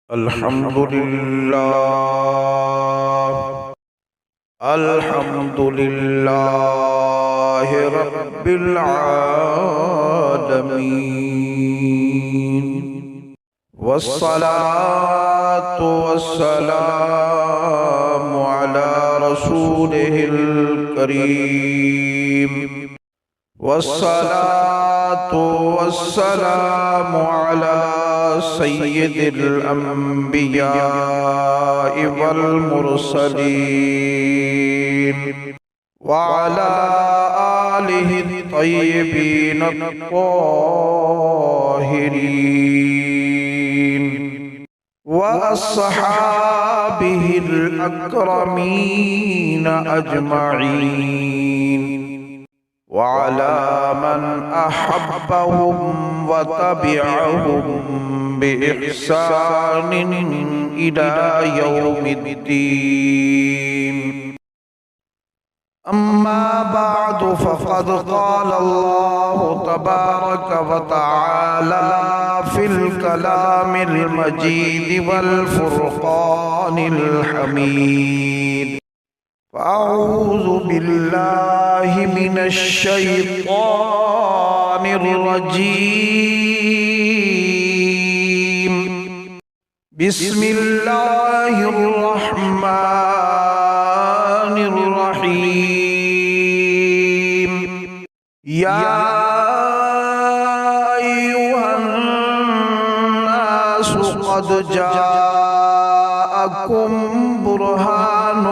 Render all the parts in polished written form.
الحمد لله الحمد لله رب العالمين والصلاة والسلام على رسوله الكريم والصلاة والسلام على سيد الأنبياء والمرسلين وعلى آله الطيبين الطاهرين وأصحابه الأكرمين أجمعين وعلى من أحبهم وتبعهم بإحسان إلى يوم الدين. أما بعد فقد قال الله تبارك وتعالى في الكلام المجيد والفرقان الحميد. فأعوذ بالله من الشيطان الرجيم. بسم الله الرحمن الرحيم. يا أيها الناس قد جاءكم برهان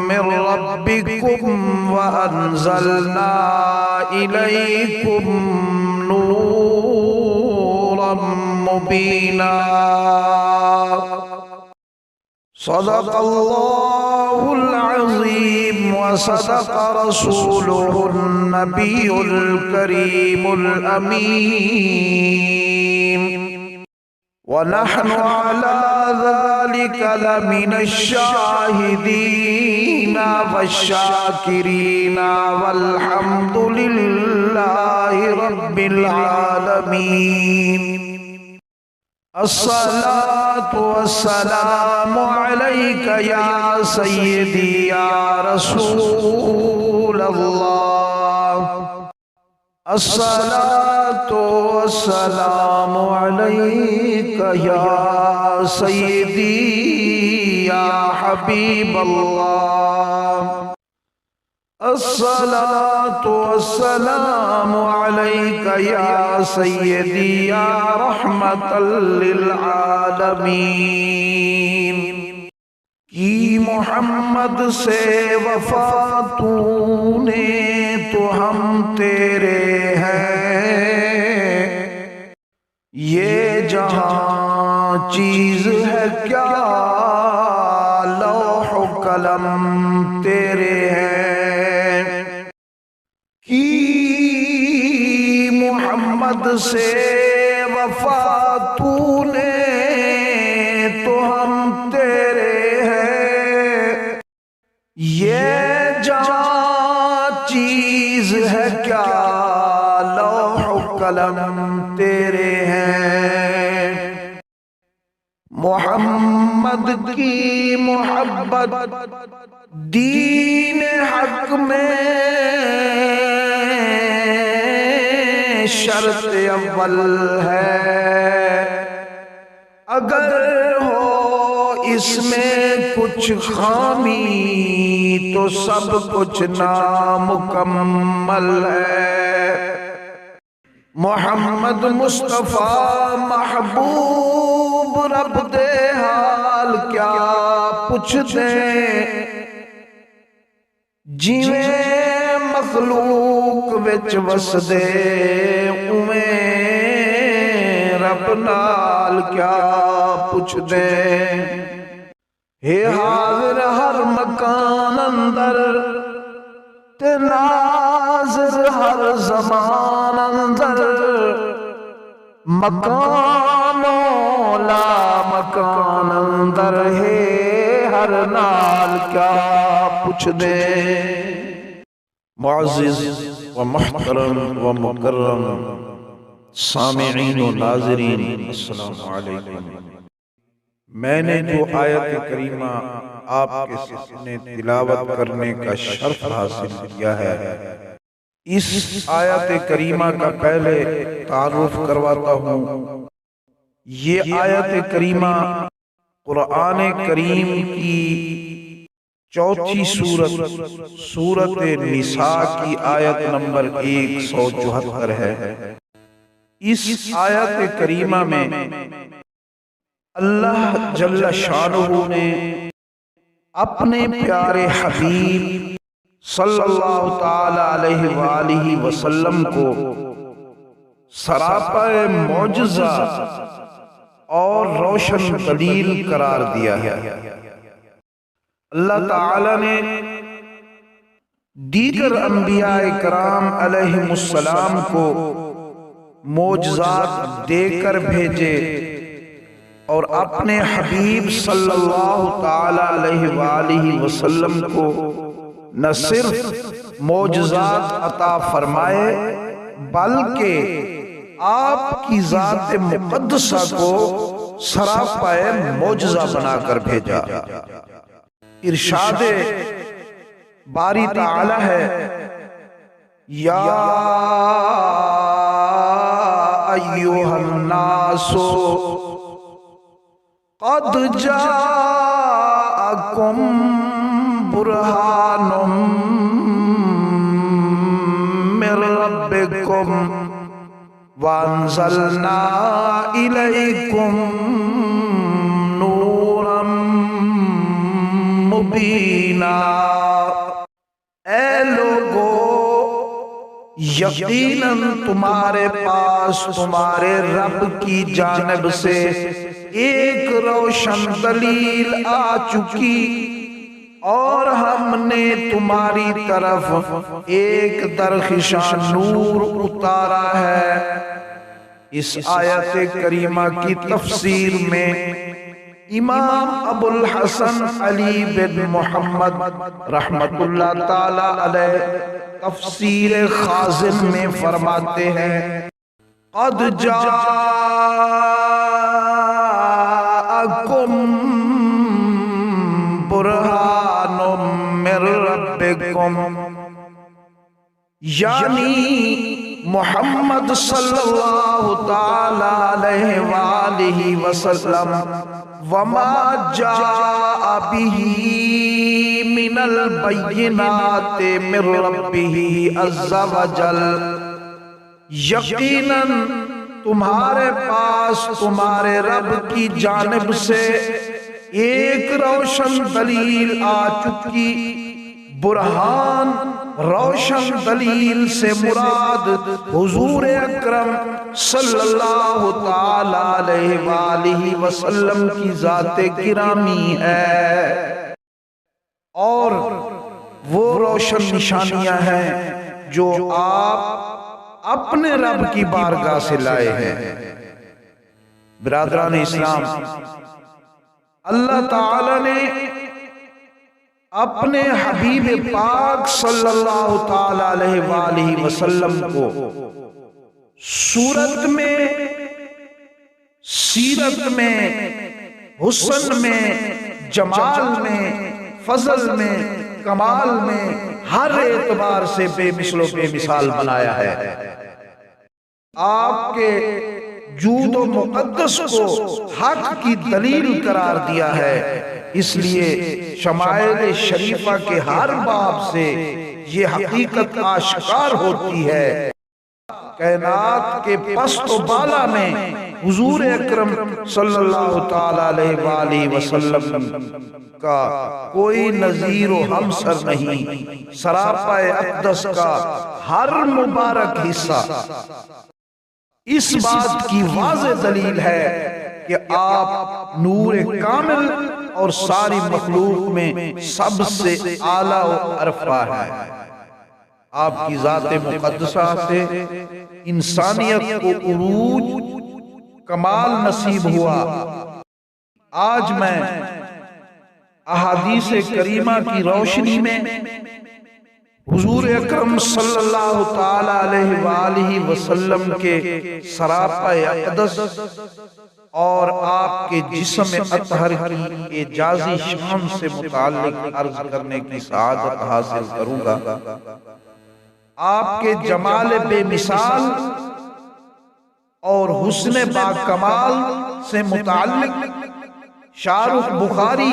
من ربكم وأنزلنا إليكم نورا مبينا. صدق الله العظيم وصدق رسوله النبي الكريم الأمين. ونحن على ذلك لمن الشاهدين والشاكرين والحمد لله رب العالمين. الصلاة والسلام عليك يا سيدي يا رسول الله. الصلاة والسلام عليك يا سيدي يا حبيب الله. الصلاة والسلام عليك يا سيدي يا رحمة للعالمين. کی محمد سے وفا تو نے تو ہم تیرے ہیں. یہ جہاں چیز ہے کیا لوح و قلم تیرے ہیں. کی محمد سے وفا تو نے تو ہم تیرے ہیں. یہ جہاں چیز ہے کیا لوح و قلم تیرے ہیں. محمد کی محبت دین حق میں شرط اول ہے. اگر ہو اس میں کچھ خامی تو سب کچھ نامکمل ہے. محمد مصطفیٰ محبوب رب دے حال کیا پوچھ دیں. جویں مخلوق وچ وس دے اویں رب نال کیا پوچھ دیں. ہے حاضر ہر مکان اندر تے ناظر ہر زمان اندر. مکان لا مکان اندر ہے ہر نال کیا پوچھ دے. معزز و محترم و مکرم سامعین و ناظرین السلام علیکم. میں نے جو آیت کریمہ آپ کے سامنے تلاوت کرنے کا شرف حاصل کیا ہے، اس آیت کریمہ کا پہلے تعارف کرواتا ہوں۔ یہ آیت کریمہ قرآن کریم کی چوتھی سورت نساء کی آیت نمبر 174 ہے۔ اس آیت کریمہ میں اللہ جل شانہ نے اپنے پیارے حبیب صلی اللہ تعالی علیہ وآلہ وسلم کو سراپا معجزہ اور روشن دلیل قرار دیا ہے۔ اللہ تعالی نے دیگر انبیاء کرام علیہ السلام کو معجزات دے کر بھیجے، اور اپنے حبیب صلی اللہ تعالی علیہ وآلہ وسلم کو نہ صرف معجزات عطا فرمائے بلکہ آپ کی ذات مقدسہ کو سراپا معجزہ بنا کر بھیجا۔ ارشاد باری تعالی ہے، یا ایھا الناس قد جاءکم برہان من ربکم وانزلنا الیکم نورا مبینا۔ اے لوگو، یقیناً تمہارے پاس تمہارے رب کی جانب سے ایک روشن دلیل آ چکی، اور ہم نے تمہاری طرف ایک درخشاں نور اتارا ہے۔ اس آیت کریمہ کی تفسیر میں امام ابو الحسن علی بن محمد رحمت اللہ تعالی علیہ تفسیر خازن میں فرماتے ہیں، قد جاءکم برہان من ربکم، یعنی محمد صلی اللہ تعالی علیہ وآلہ وسلم وما جاء به من البینات من ربہ عز وجل، یقیناً تمہارے پاس تمہارے رب کی جانب سے ایک روشن دلیل آ چکی۔ برہان روشن دلیل سے مراد حضور اکرم صلی اللہ تعالی علیہ وآلہ وسلم کی ذات گرامی ہے، اور وہ روشن نشانیاں ہیں جو آپ اپنے رب کی بارگاہ سے لائے ہیں۔ برادران اسلام، اللہ تعالی نے اپنے حبیب پاک صلی اللہ تعالی علیہ وآلہ وسلم کو صورت میں، سیرت میں، حسن میں، جمال میں، فضل میں، کمال میں، ہر اعتبار سے بے مثل و بے مثال بنایا ہے۔ آپ کے جود و مقدس کو حق کی دلیل قرار دیا ہے، اس لیے شمائل شریفہ کے ہر باب سے یہ حقیقت آشکار ہوتی ہے، کائنات کے پست و بالا میں حضور اکرم صلی اللہ تعالی علیہ وآلہ وسلم کا کوئی نظیر و ہمسر نہیں۔ سراپا اقدس کا ہر مبارک حصہ اس بات کی واضح دلیل ہے کہ آپ نور کامل اور ساری مخلوق میں سب سے اعلیٰ و ارفع ہے۔ آپ کی ذات مقدسہ سے انسانیت کو عروج کمال نصیب ہوا۔ آج میں احادیث کریمہ کی روشنی میں حضور اکرم صلی اللہ تعالی علیہ وآلہ وسلم کے سراپا اقدس اور آپ کے جسم اطہر کی اعجازی شان سے متعلق عرض کرنے کی سعادت حاصل کروں گا۔ آپ کے جمال بے مثال اور حسن با کمال سے متعلق شاہ رخ بخاری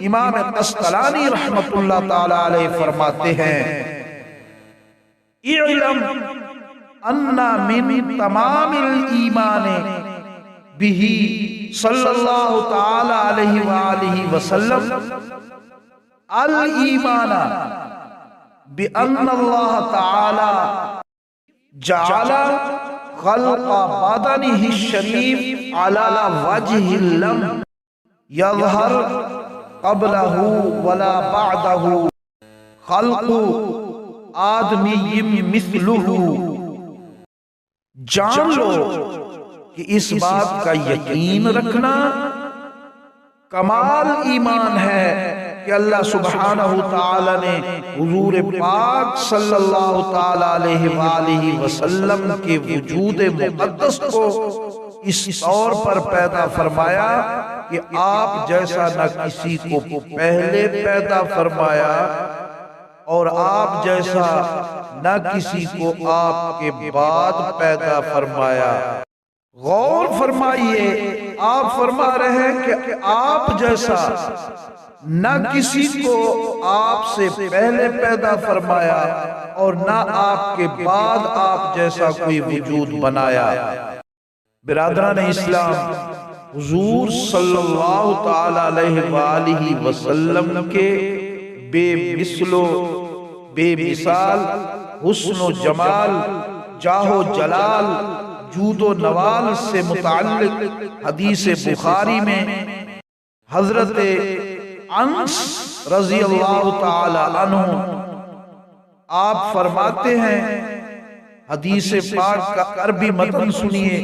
امام قسطلانی رحمت اللہ تعالی علیہ فرماتے ہیں، اعلم انا من تمام الایمان بہ صلی اللہ تعالی علیہ وآلہ وسلم الایمان بأن اللہ تعالی جعل خلق بدنہ الشریف علی وجہ لم یظہر قبلہ ولا بعدہ خلق آدمی مثلہ۔ جان لو کہ اس بات کا یقین رکھنا کمال ایمان ہے کہ اللہ سبحانہ تعالی نے حضور پاک صلی اللہ تعالی علیہ وآلہ وسلم کے وجود مقدس کو اس طور پر پیدا فرمایا کہ آپ جیسا نہ کسی کو پہلے پیدا فرمایا اور آپ جیسا نہ کسی کو آپ کے بعد پیدا فرمایا۔ غور فرمائیے، آپ فرما رہے ہیں کہ آپ جیسا نہ کسی کو آپ سے پہلے پیدا فرمایا اور نہ آپ کے بعد آپ جیسا کوئی وجود بنایا۔ برادران اسلام، حضور صلی اللہ تعالی علیہ وآلہ وسلم کے بے مثل و بے مثال حسن و جمال، جاہ و جلال، جود و نوال سے متعلق حدیث بخاری میں حضرت انس رضی اللہ تعالی عنہ آپ فرماتے ہیں، حدیث پاک کا عربی متن سنیے،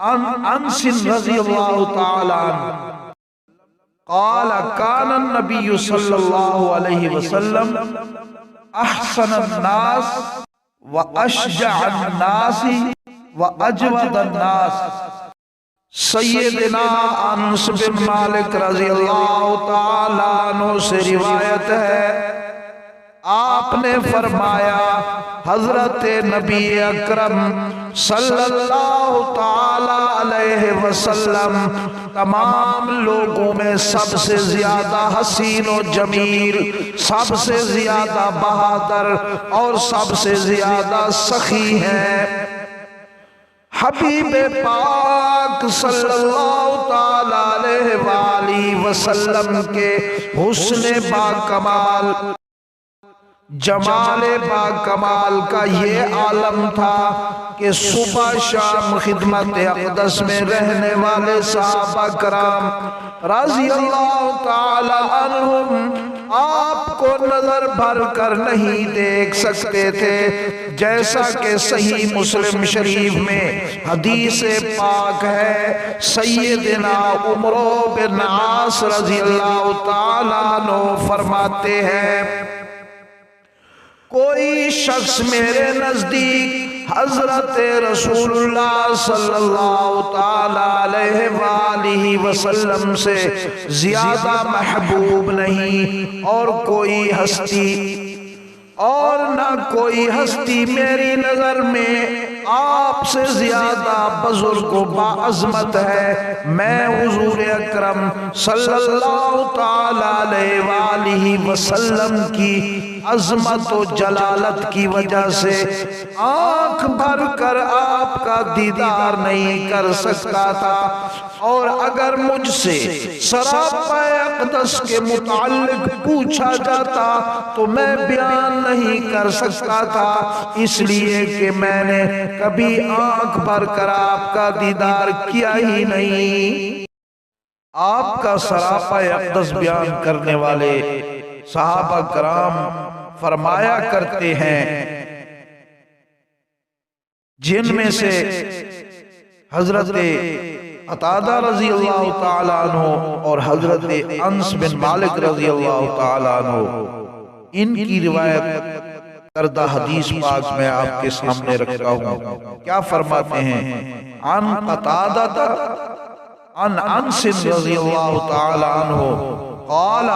انس رضی اللہ تعالی عنہ قال کان النبی صلی اللہ علیہ وسلم احسن الناس واشجع الناس واجود الناس۔ سیدنا انس بن مالک رضی اللہ تعالی عنہ سے روایت ہے، آپ نے فرمایا حضرت نبی اکرم صلی اللہ تعالی علیہ وسلم تمام لوگوں میں سب سے زیادہ حسین و جمیل، سب سے زیادہ بہادر اور سب سے زیادہ سخی ہیں۔ حبیب پاک صلی اللہ تعالی علیہ وآلہ وسلم کے حسن با کمال، جمال با کمال کا یہ عالم تھا کہ صبح شام خدمت اقدس میں رہنے والے صحابہ کرام رضی اللہ تعالی عنہم آپ کو نظر بھر کر نہیں دیکھ سکتے تھے، جیسا کہ صحیح مسلم شریف میں حدیث پاک ہے، سیدنا عمر بن عاص رضی اللہ تعالی عنہ فرماتے ہیں، کوئی شخص میرے نزدیک حضرت رسول اللہ صلی اللہ تعالی علیہ وآلہ وسلم سے زیادہ محبوب نہیں، اور کوئی ہستی اور نہ کوئی ہستی میری نظر میں آپ سے زیادہ بزرگ و باعظمت ہے۔ میں حضور اکرم صلی اللہ تعالی علیہ وآلہ وسلم کی عظمت و جلالت کی وجہ سے آنکھ بھر کر آپ کا دیدار نہیں کر سکتا تھا، اور اگر مجھ سے سراپا اقدس کے متعلق پوچھا جاتا تو میں بیان نہیں کر سکتا تھا، اس لیے کہ میں نے کبھی آنکھ بھر کر آپ کا دیدار کیا ہی نہیں۔ آپ کا سراپا اقدس بیان کرنے والے صحابہ کرام فرمایا کرتے ہیں، جن میں سے حضرت قتادہ رضی اللہ تعالیٰ عنہ اور حضرت انس بن مالک رضی اللہ تعالیٰ عنہ، ان کی روایت کردہ حدیث پاک میں آپ کے سامنے رکھتا ہوں۔ کیا فرماتے ہیں؟ عن قتادہ عن انس رضی اللہ تعالی عنہ قال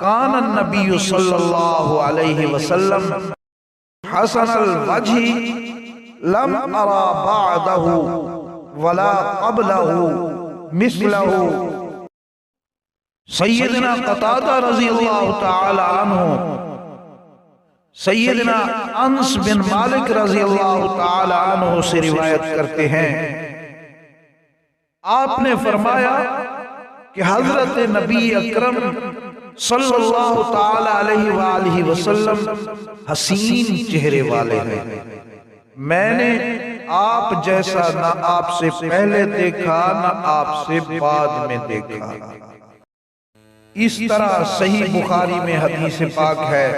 کان النبی صلی اللہ علیہ وسلم حسن الوجہ لم ارى بعدہ ولا قبلہ مثلہ۔ سیدنا قتادہ رضی اللہ تعالی عنہ سیدنا انس بن مالک رضی اللہ تعالی عنہ سے روایت کرتے ہیں، آپ نے فرمایا کہ حضرت نبی اکرم صلی اللہ تعالی علیہ وآلہ وسلم حسین چہرے والے ہیں، میں نے آپ جیسا نہ آپ سے پہلے دیکھا نہ آپ سے بعد میں دیکھا۔ اس طرح صحیح بخاری میں حدیث پاک ہے،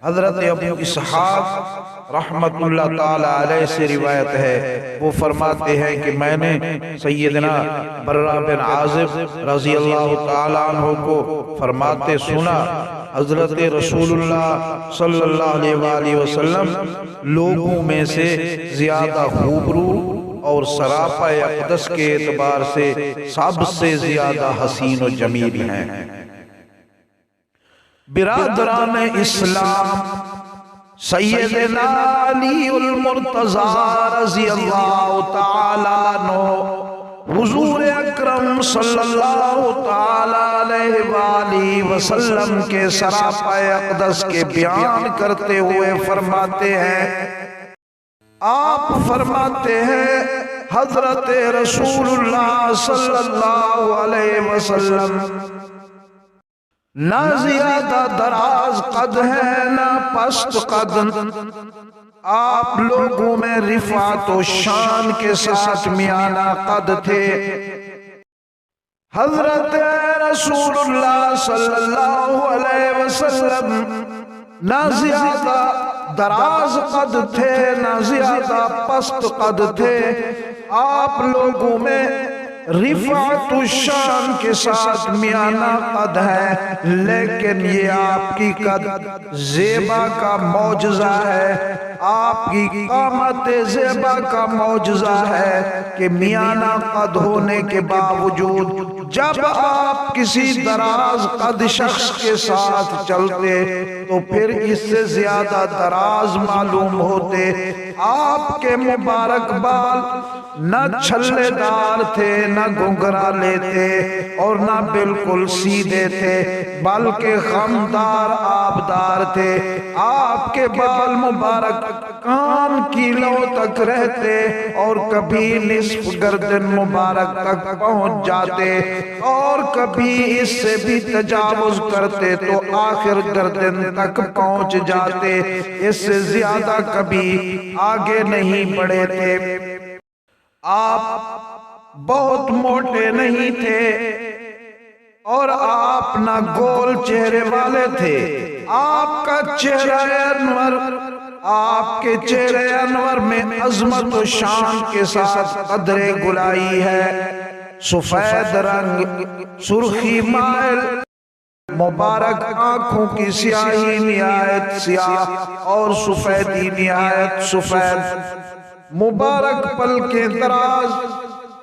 حضرت ابو اسحاق رحمت اللہ تعالی علیہ سے روایت ہے، وہ فرماتے ہیں کہ میں نے سیدنا برہ بن عازب رضی اللہ تعالی عنہ کو فرماتے سنا، حضرت رسول اللہ صلی اللہ علیہ وآلہ وسلم لوگوں میں سے زیادہ خوبرو اور سراپا اقدس کے اعتبار سے سب سے زیادہ حسین و جمیل ہیں۔ برادران اسلام، سیدنا علی المرتضی رضی اللہ تعالی عنہ حضور اکرم صلی اللہ تعالی علیہ وآلہ وسلم کے سراپا اقدس کے بیان کرتے ہوئے فرماتے ہیں، آپ فرماتے ہیں حضرت رسول اللہ صلی اللہ علیہ وسلم نہ زیادہ دراز قد ہے نہ پست قد، آپ لوگوں میں رفعت و شان کے ساتھ میانہ قد تھے۔ حضرت رسول اللہ صلی اللہ علیہ وسلم نہ زیادہ دراز قد تھے نہ زیادہ پست قد تھے، آپ لوگوں میں رفعت الشان کے ساتھ میانہ قد ہے، لیکن یہ آپ کی قد زیبا کا معجزہ ہے، آپ کی قامت زیبا کا معجزہ ہے کہ میانہ قد ہونے کے باوجود جب آپ کسی دراز قد شخص کے ساتھ چلتے تو پھر اس سے زیادہ دراز معلوم ہوتے۔ آپ کے مبارک بال نہ چھلے دار تھے نہ گھنگرا لیتے اور نہ بالکل سیدھے تھے، بلکہ خمدار آبدار تھے۔ آپ کے بال مبارک کان کی لو تک رہتے اور کبھی نصف گردن مبارک تک پہنچ جاتے اور کبھی اس سے بھی تجاوز کرتے تو آخر گردن تک پہنچ جاتے، اس سے زیادہ کبھی آگے نہیں بڑھے تھے۔ آپ بہت موٹے نہیں تھے اور آپ نہ گول چہرے والے تھے، آپ کا چہرہ انور، آپ کے چہرے انور میں عظمت و شان کے ساتھ قدر گلائی ہے، سفید رنگ، سرخی مائل، مبارک آنکھوں کی سیاہی نہایت سیاہ اور سفیدی نہایت سفید، مبارک پلکیں دراز،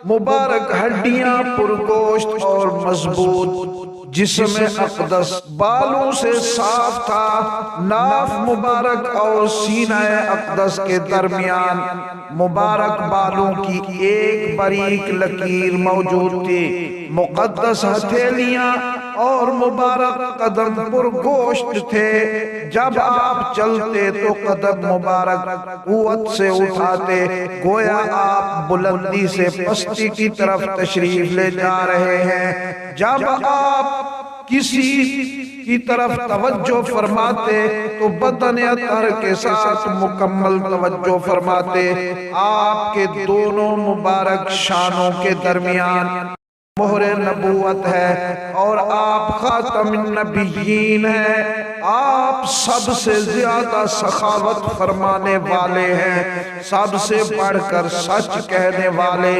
مبارک ہڈیاں پرگوشت اور مضبوط، جسم اقدس بالوں سے صاف تھا، ناف مبارک اور سینہ اقدس کے درمیان مبارک بالوں کی ایک باریک لکیر موجود تھی، مقدس ہتھیلیاں اور مبارک قدم پرگوشت تھے، جب آپ چلتے تو قدم مبارک قوت سے اٹھاتے گویا آپ بلندی سے پستی کی طرف تشریف لے جا رہے ہیں۔ جب آپ کسی کی طرف توجہ فرماتے تو بدن اطہر کے ساتھ مکمل توجہ فرماتے، آپ کے دونوں مبارک شانوں کے درمیان مہر نبوت ہے اور آپ خاتم النبیین ہیں، آپ سب سے زیادہ سخاوت فرمانے والے ہیں، سب سے بڑھ کر سچ کہنے والے،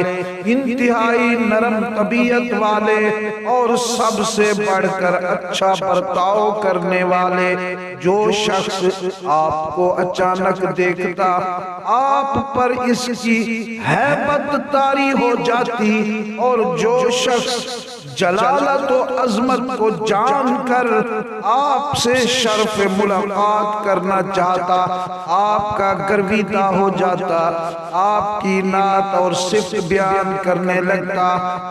انتہائی نرم طبیعت والے اور سب سے بڑھ کر اچھا برتاؤ کرنے والے۔ جو شخص آپ کو اچانک دیکھتا آپ پر اس کی ہیبت طاری ہو جاتی، اور جو شخص جلالت و عظمت کو جان کر آپ سے شرف ملاقات کرنا چاہتا آپ کا گرویدہ ہو جاتا، آپ کی نعت اور صفت بیان کرنے لگتا۔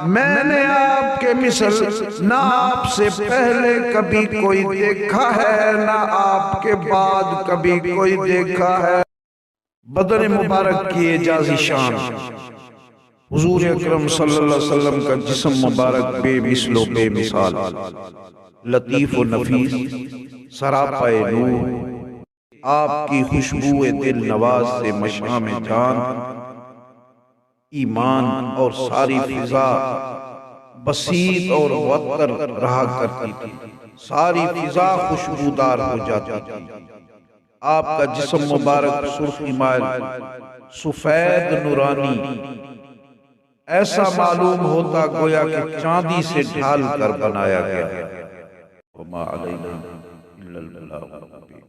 میں نے آپ کے مثل نہ آپ سے پہلے کبھی کوئی دیکھا ہے نہ آپ کے بعد کبھی کوئی دیکھا ہے۔ بدن مبارک کی اعجازی شان، حضور اکرم صلی اللہ علیہ وسلم کا جسم مبارک بے مثل و بے مثال، لطیف و نفیس، سراپا نور، آپ کی خوشبو دل نواز سے مشام جان، ایمان اور ساری فضا بسیط اور وتر رہا کرتی تھی، ساری فضا خوشبودار ہو جاتی تھی۔ آپ کا جسم مبارک سرخ مائل، سفید نورانی، ایسا معلوم ہوتا گویا کہ چاندی سے ڈھال کر بنایا گیا ہے۔ وما علینا الا البلاغ المبین۔